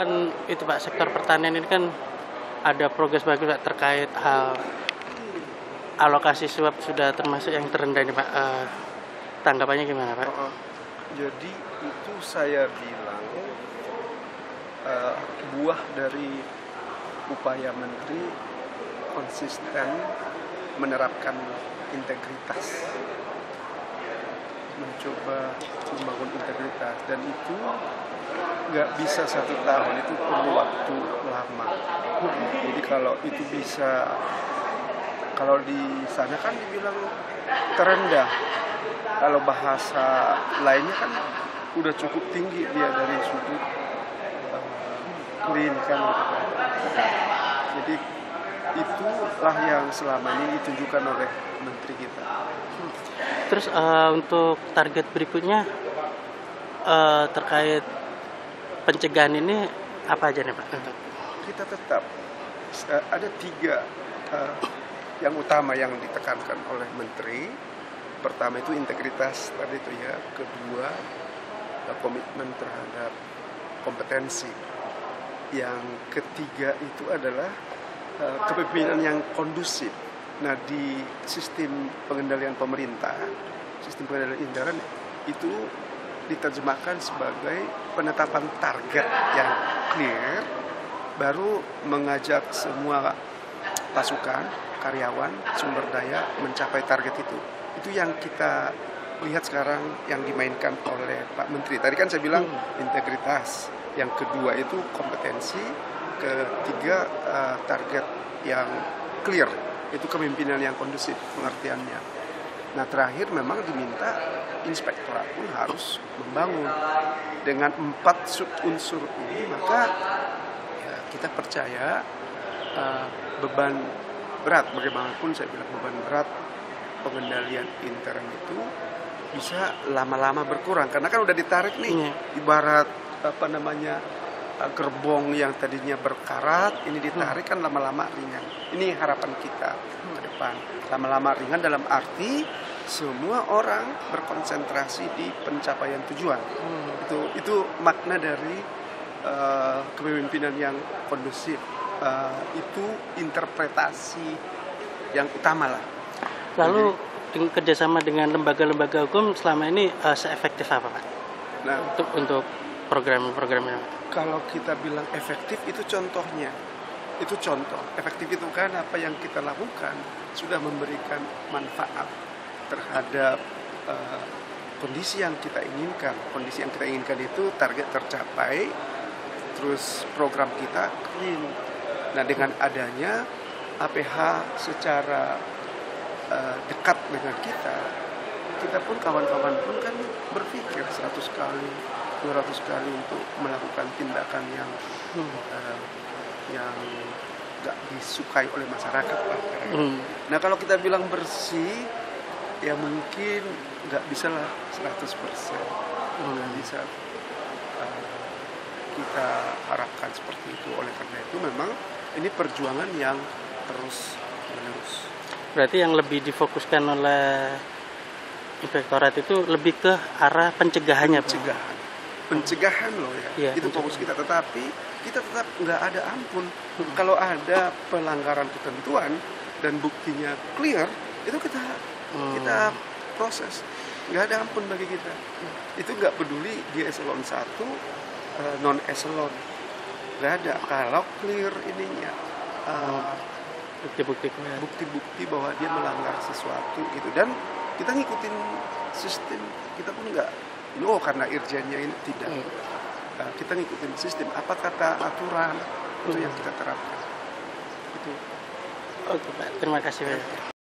kan itu Pak, sektor pertanian ini kan ada progres bagus Pak terkait hal alokasi suap sudah termasuk yang terendah ini Pak. Tanggapannya gimana Pak? Jadi itu saya bilang buah dari upaya Menteri konsisten menerapkan integritas, mencoba membangun integritas, dan itu nggak bisa 1 tahun, itu perlu waktu lama. Jadi kalau itu bisa, kalau di sana kan dibilang terendah, kalau bahasa lainnya kan udah cukup tinggi dia dari sudut clean kan gitu kan. Jadi itulah yang selama ini ditunjukkan oleh menteri kita. Terus untuk target berikutnya terkait pencegahan ini apa aja nih Pak? Kita tetap ada 3 yang utama yang ditekankan oleh menteri. Pertama itu integritas tadi itu ya, kedua komitmen terhadap kompetensi, yang ketiga itu adalah kepemimpinan yang kondusif. Nah, di sistem pengendalian pemerintah, sistem pengendalian anggaran itu diterjemahkan sebagai penetapan target yang clear, baru mengajak semua pasukan, karyawan, sumber daya mencapai target itu. Itu yang kita lihat sekarang yang dimainkan oleh Pak Menteri. Tadi kan saya bilang integritas, yang kedua itu kompetensi, ketiga target yang clear, itu kepemimpinan yang kondusif pengertiannya. Nah, terakhir memang diminta inspektorat pun harus membangun dengan 4 sub-unsur ini, maka ya, kita percaya beban berat, bagaimanapun saya bilang beban berat pengendalian intern itu bisa lama-lama berkurang, karena kan udah ditarik nih, ibarat gerbong yang tadinya berkarat ini ditarik kan lama-lama ringan. Ini harapan kita ke depan, lama-lama ringan dalam arti semua orang berkonsentrasi di pencapaian tujuan. Itu makna dari kepemimpinan yang kondusif. Itu interpretasi yang utama lah. Lalu kerjasama dengan lembaga-lembaga hukum selama ini seefektif apa Pak? Nah, untuk program-programnya. Kalau kita bilang efektif itu contohnya, itu contoh. Efektif itu kan apa yang kita lakukan sudah memberikan manfaat terhadap kondisi yang kita inginkan. Kondisi yang kita inginkan itu target tercapai, terus program kita clean. Nah, dengan adanya APH secara dekat dengan kita pun kawan-kawan pun kan berpikir 100 kali, 200 kali untuk melakukan tindakan yang nggak disukai oleh masyarakat Pak. Nah, kalau kita bilang bersih, ya mungkin nggak bisa lah 100%. Nggak bisa kita harapkan seperti itu. Oleh karena itu memang ini perjuangan yang terus menerus. Berarti yang lebih difokuskan oleh inspektorat itu lebih ke arah pencegahannya Pak? Pencegahan loh ya, itu fokus kita. Tetapi kita tetap nggak ada ampun. Kalau ada pelanggaran ketentuan dan buktinya clear, itu kita proses. Nggak ada ampun bagi kita. Itu nggak peduli dia eselon 1, non eselon, nggak ada. Kalau clear ininya, bukti-bukti bahwa dia melanggar sesuatu gitu, dan kita ngikutin sistem, kita pun nggak karena irjennya ini tidak. Kita ngikutin sistem, apa kata aturan itu yang kita terapkan. Itu. Oke Pak, terima kasih Pak.